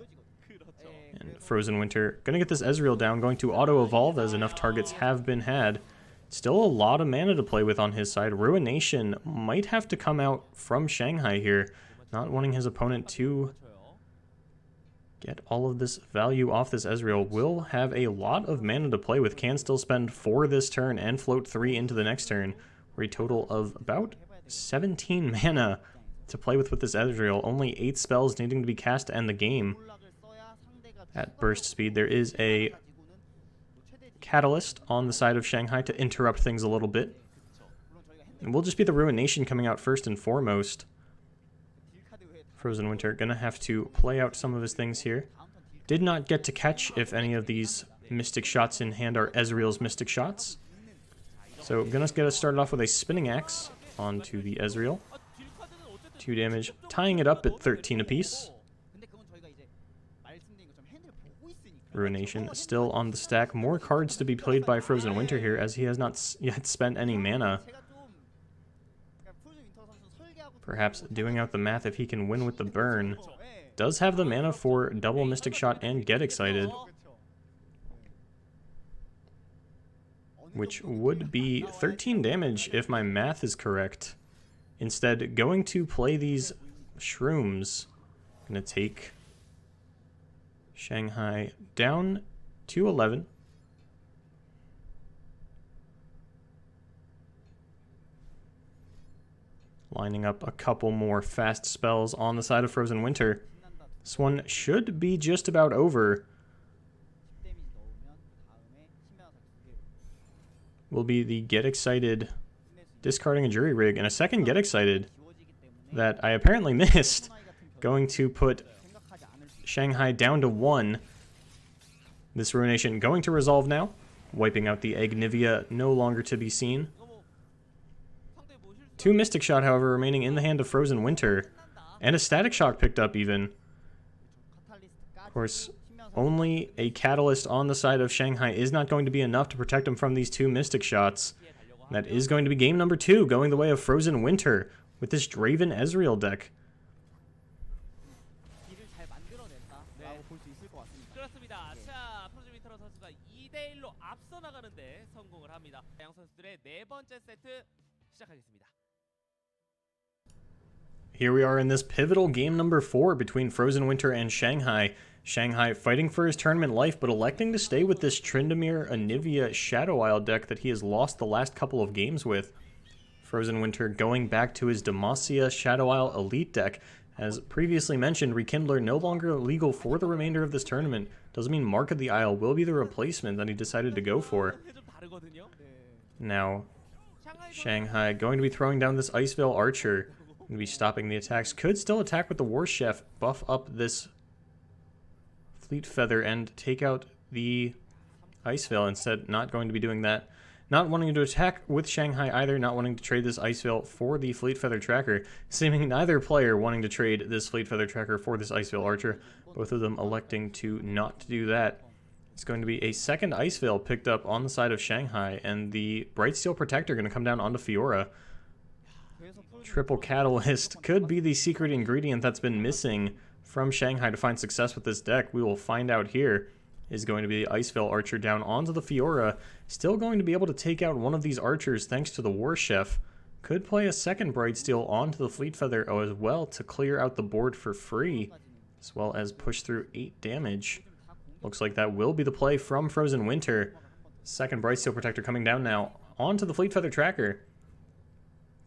And FrozenWinter going to get this Ezreal down, going to auto-evolve as enough targets have been had. Still a lot of mana to play with on his side. Ruination might have to come out from ShangHigh here, not wanting his opponent to get all of this value off this Ezreal. Will have a lot of mana to play with, can still spend 4 this turn and float 3 into the next turn, for a total of about 17 mana to play with this Ezreal. Only 8 spells needing to be cast to end the game at burst speed. There is a Catalyst on the side of ShangHigh to interrupt things a little bit. And we'll just be the Ruination coming out first and foremost. FrozenWinter going to have to play out some of his things here. Did not get to catch if any of these Mystic Shots in hand are Ezreal's Mystic Shots. So going to get us started off with a Spinning Axe onto the Ezreal. 2 damage, tying it up at 13 apiece. Ruination still on the stack. More cards to be played by FrozenWinter here, as he has not yet spent any mana. Perhaps doing out the math if he can win with the burn. Does have the mana for double Mystic Shot and Get Excited, which would be 13 damage if my math is correct. Instead, going to play these Shrooms. Gonna take ShangHigh down to 11. Lining up a couple more fast spells on the side of FrozenWinter. This one should be just about over. Will be the Get Excited, discarding a Jury Rig, and a second Get Excited that I apparently missed. Going to put ShangHigh down to 1. This Ruination going to resolve now. Wiping out the Agnivia, no longer to be seen. 2 Mystic Shot, however, remaining in the hand of FrozenWinter. And a Static Shock picked up even. Of course, only a Catalyst on the side of ShangHigh is not going to be enough to protect him from these 2 Mystic Shots. That is going to be game number 2, going the way of FrozenWinter with this Draven Ezreal deck. Here we are in this pivotal game number 4 between FrozenWinter and ShangHigh. ShangHigh fighting for his tournament life, but electing to stay with this Tryndamere Anivia Shadow Isle deck that he has lost the last couple of games with. FrozenWinter going back to his Demacia Shadow Isle Elite deck. As previously mentioned, Rekindler no longer legal for the remainder of this tournament. Doesn't mean Mark of the Isle will be the replacement that he decided to go for. Now, ShangHigh going to be throwing down this Iceveil Archer. Going to be stopping the attacks. Could still attack with the War Chef, buff up this Fleet Feather and take out the Iceveil. Instead, not going to be doing that. Not wanting to attack with ShangHigh either, not wanting to trade this Iceveil for the Fleet Feather Tracker. Seeming neither player wanting to trade this Fleet Feather Tracker for this Iceveil Archer. Both of them electing to not do that. It's going to be a second Iceveil picked up on the side of ShangHigh, and the Brightsteel Protector going to come down onto Fiora. Triple Catalyst could be the secret ingredient that's been missing from ShangHigh to find success with this deck. We will find out here. Is going to be the Iceveil Archer down onto the Fiora. Still going to be able to take out one of these archers thanks to the War Chef. Could play a second Brightsteel onto the Fleet Feather as well to clear out the board for free, as well as push through 8 damage. Looks like that will be the play from FrozenWinter. Second Brightsteel Protector coming down now onto the Fleet Feather Tracker.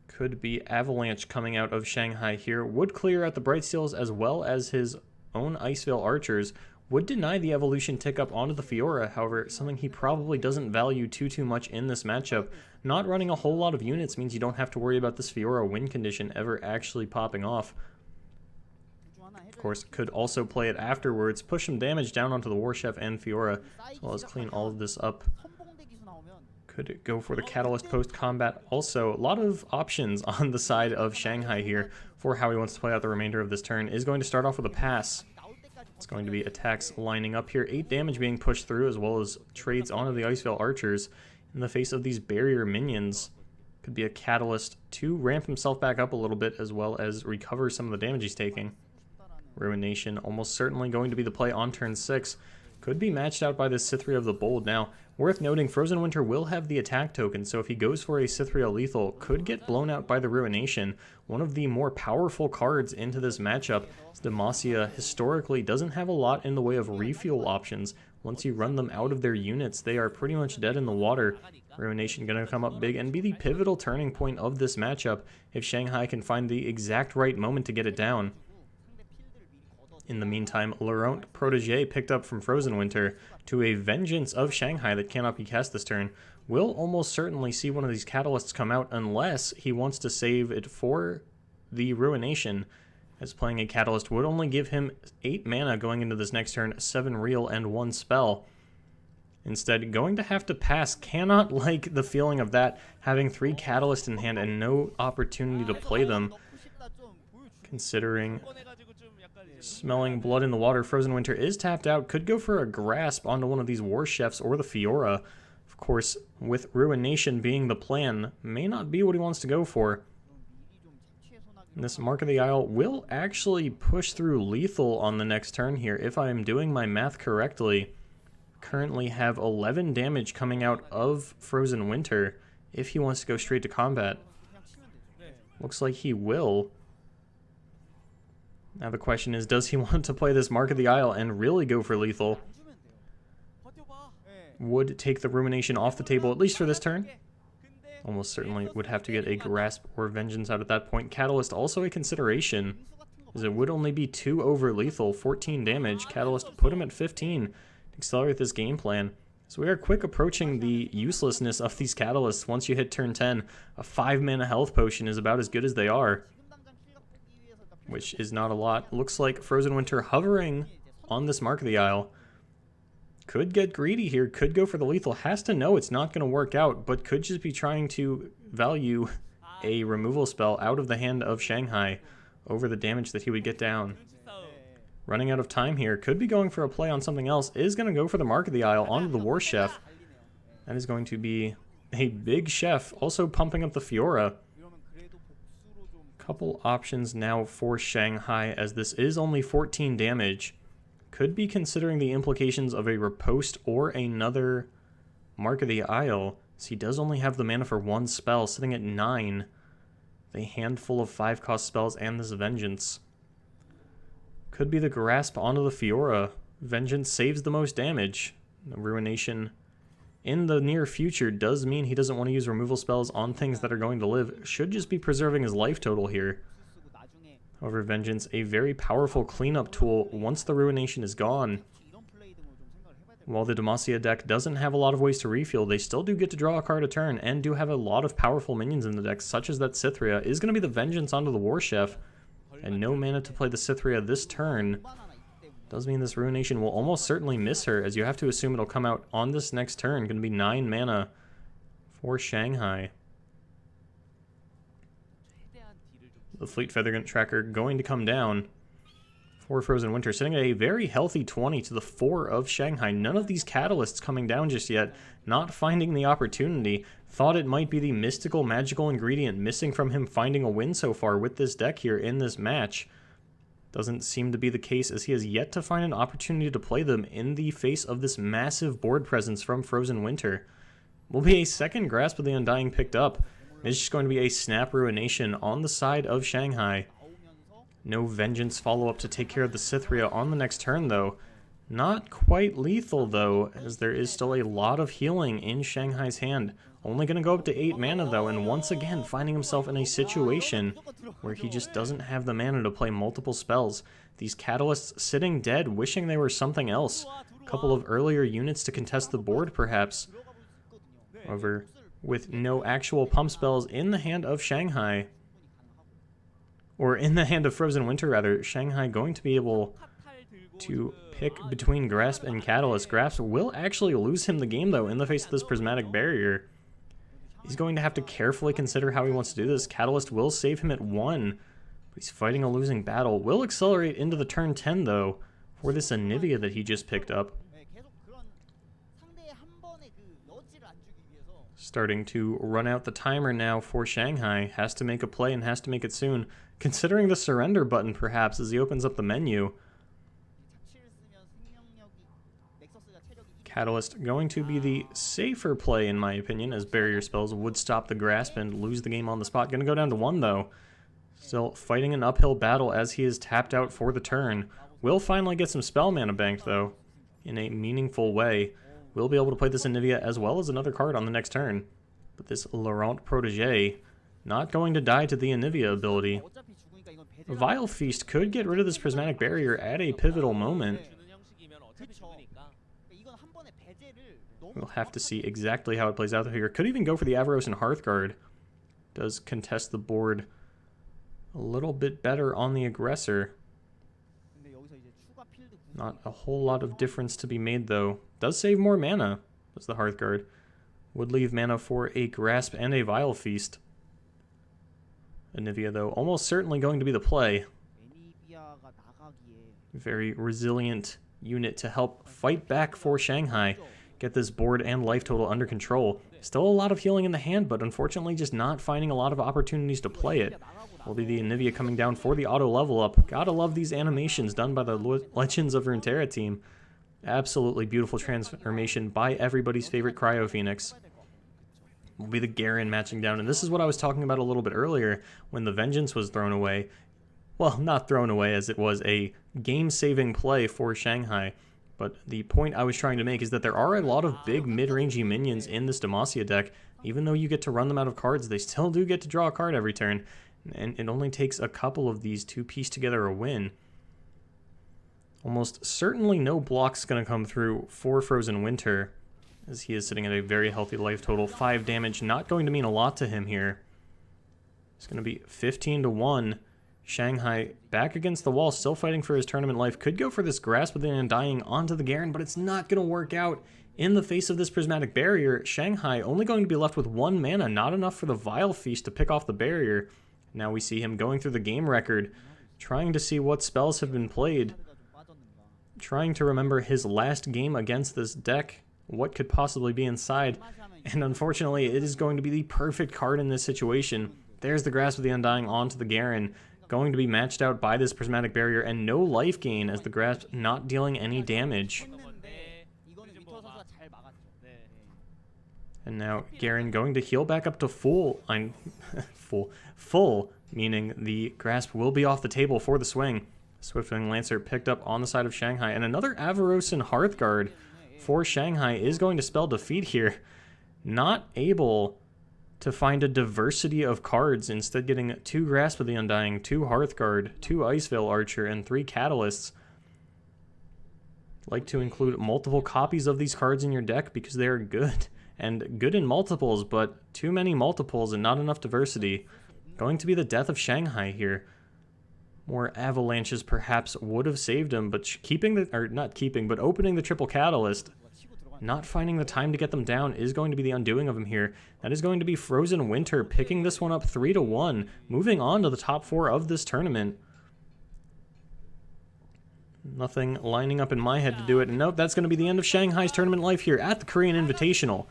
Could be Avalanche coming out of ShangHigh here. Would clear out the Brightsteels as well as his own Iceveil Archers. Would deny the evolution tick up onto the Fiora, however, something he probably doesn't value too much in this matchup. Not running a whole lot of units means you don't have to worry about this Fiora win condition ever actually popping off. Of course, could also play it afterwards, push some damage down onto the War Chef and Fiora, as well as clean all of this up. Could go for the Catalyst post-combat. Also, a lot of options on the side of ShangHigh here for how he wants to play out the remainder of this turn. Is going to start off with a pass. It's going to be attacks lining up here. 8 damage being pushed through, as well as trades onto the Icevale Archers in the face of these barrier minions. Could be a catalyst to ramp himself back up a little bit, as well as recover some of the damage he's taking. Ruination almost certainly going to be the play on turn 6. Could be matched out by the Cytherea of the Bold. Now, worth noting, FrozenWinter will have the attack token, so if he goes for a Cytherea lethal, could get blown out by the Ruination. One of the more powerful cards into this matchup, as Demacia historically doesn't have a lot in the way of refuel options. Once you run them out of their units, they are pretty much dead in the water. Ruination going to come up big and be the pivotal turning point of this matchup if ShangHigh can find the exact right moment to get it down. In the meantime, Laurent Protégé picked up from FrozenWinter to a Vengeance of ShangHigh that cannot be cast this turn. Will almost certainly see one of these catalysts come out unless he wants to save it for the Ruination, as playing a catalyst would only give him 8 mana going into this next turn, 7 real and 1 spell. Instead, going to have to pass. Cannot like the feeling of that, having 3 catalysts in hand and no opportunity to play them. Considering smelling blood in the water, FrozenWinter is tapped out. Could go for a grasp onto one of these War Chefs or the Fiora. Of course, with Ruination being the plan, may not be what he wants to go for. And this Mark of the Isle will actually push through lethal on the next turn here, if I am doing my math correctly. Currently have 11 damage coming out of FrozenWinter if he wants to go straight to combat. Looks like he will. Now the question is, does he want to play this Mark of the Isle and really go for lethal? Would take the Rumination off the table, at least for this turn. Almost certainly would have to get a Grasp or Vengeance out at that point. Catalyst also a consideration, as it would only be 2 over lethal, 14 damage. Catalyst put him at 15 to accelerate this game plan. So we are quick approaching the uselessness of these catalysts. Once you hit turn 10, a 5 mana health potion is about as good as they are, which is not a lot. Looks like FrozenWinter hovering on this Mark of the Isle. Could get greedy here, could go for the lethal. Has to know it's not going to work out, but could just be trying to value a removal spell out of the hand of ShangHigh over the damage that he would get down. Running out of time here, could be going for a play on something else. Is going to go for the Mark of the Isle onto the War Chef. That is going to be a big chef, also pumping up the Fiora. Couple options now for ShangHigh, as this is only 14 damage. Could be considering the implications of a riposte or another Mark of the Isle, as he does only have the mana for 1 spell, sitting at 9. A handful of 5-cost spells and this Vengeance. Could be the Grasp onto the Fiora. Vengeance saves the most damage. The Ruination in the near future does mean he doesn't want to use removal spells on things that are going to live. Should just be preserving his life total here. However, Vengeance, a very powerful cleanup tool once the Ruination is gone. While the Demacia deck doesn't have a lot of ways to refuel, they still do get to draw a card a turn and do have a lot of powerful minions in the deck, such as that Cytherea. Is going to be the Vengeance onto the War Chef, and no mana to play the Cytherea this turn. Does mean this Ruination will almost certainly miss her, as you have to assume it'll come out on this next turn. Going to be 9 mana for ShangHigh. The Fleet Feathergun Tracker going to come down for FrozenWinter, sitting at a very healthy 20 to the 4 of ShangHigh. None of these catalysts coming down just yet. Not finding the opportunity. Thought it might be the mystical, magical ingredient missing from him finding a win so far with this deck here in this match. Doesn't seem to be the case, as he has yet to find an opportunity to play them in the face of this massive board presence from FrozenWinter. Will be a second Grasp of the Undying picked up. It's just going to be a Snap Ruination on the side of ShangHigh. No Vengeance follow-up to take care of the Cytherea on the next turn, though. Not quite lethal, though, as there is still a lot of healing in ShangHigh's hand. Only going to go up to 8 mana, though, and once again finding himself in a situation where he just doesn't have the mana to play multiple spells. These catalysts sitting dead, wishing they were something else. A couple of earlier units to contest the board, perhaps. However, with no actual pump spells in the hand of ShangHigh, or in the hand of FrozenWinter rather, ShangHigh going to be able to pick between Grasp and Catalyst. Grasp will actually lose him the game though in the face of this prismatic barrier. He's going to have to carefully consider how he wants to do this. Catalyst will save him at 1, but he's fighting a losing battle. Will accelerate into the turn 10 though for this Anivia that he just picked up. Starting to run out the timer now for ShangHigh. Has to make a play and has to make it soon. Considering the surrender button perhaps as he opens up the menu. Catalyst going to be the safer play in my opinion, as barrier spells would stop the Grasp and lose the game on the spot. Going to go down to 1 though. Still fighting an uphill battle as he is tapped out for the turn. Will finally get some spell mana banked though in a meaningful way. Will be able to play this Anivia as well as another card on the next turn. But this Laurent Protégé not going to die to the Anivia ability. Vile Feast could get rid of this prismatic barrier at a pivotal moment. We'll have to see exactly how it plays out here. Could even go for the Avaros and Hearthguard. Does contest the board a little bit better on the aggressor. Not a whole lot of difference to be made though. Does save more mana, does the Hearthguard. Would leave mana for a Grasp and a Vile Feast. Anivia though, almost certainly going to be the play. Very resilient unit to help fight back for ShangHigh. Get this board and life total under control. Still a lot of healing in the hand, but unfortunately just not finding a lot of opportunities to play it. Will be the Anivia coming down for the auto level up. Gotta love these animations done by the Legends of Runeterra team. Absolutely beautiful transformation by everybody's favorite Cryo Phoenix. Will be the Garen matching down, and this is what I was talking about a little bit earlier when the Vengeance was thrown away. Well, not thrown away, as it was a game-saving play for ShangHigh. But the point I was trying to make is that there are a lot of big mid-rangey minions in this Demacia deck. Even though you get to run them out of cards, they still do get to draw a card every turn. And it only takes a couple of these to piece together a win. Almost certainly no block's going to come through for FrozenWinter, as he is sitting at a very healthy life total. 5 damage, not going to mean a lot to him here. It's going to be 15-1. ShangHigh back against the wall, still fighting for his tournament life. Could go for this Grasp with the Undying onto the Garen, but it's not going to work out in the face of this prismatic barrier. ShangHigh only going to be left with 1 mana, not enough for the Vile Feast to pick off the barrier. Now we see him going through the game record, trying to see what spells have been played, trying to remember his last game against this deck, what could possibly be inside, and unfortunately it is going to be the perfect card in this situation. There's the Grasp of the Undying onto the Garen, going to be matched out by this prismatic barrier, and no life gain as the Grasp not dealing any damage. And now Garen going to heal back up to full, meaning the Grasp will be off the table for the swing. Swiftwing Lancer picked up on the side of ShangHigh, and another Avaros and Hearthguard for ShangHigh is going to spell defeat here. Not able to find a diversity of cards, instead getting 2 Grasp of the Undying, 2 Hearthguard, 2 Iceveil Archer, and 3 Catalysts. Like to include multiple copies of these cards in your deck because they are good, and good in multiples, but too many multiples and not enough diversity. Going to be the death of ShangHigh here. More Avalanches perhaps would have saved him, but opening the triple Catalyst, not finding the time to get them down is going to be the undoing of him here. That is going to be FrozenWinter picking this one up 3-1, moving on to the top 4 of this tournament. Nothing lining up in my head to do it. And nope, that's going to be the end of ShangHigh's tournament life here at the Korean Invitational.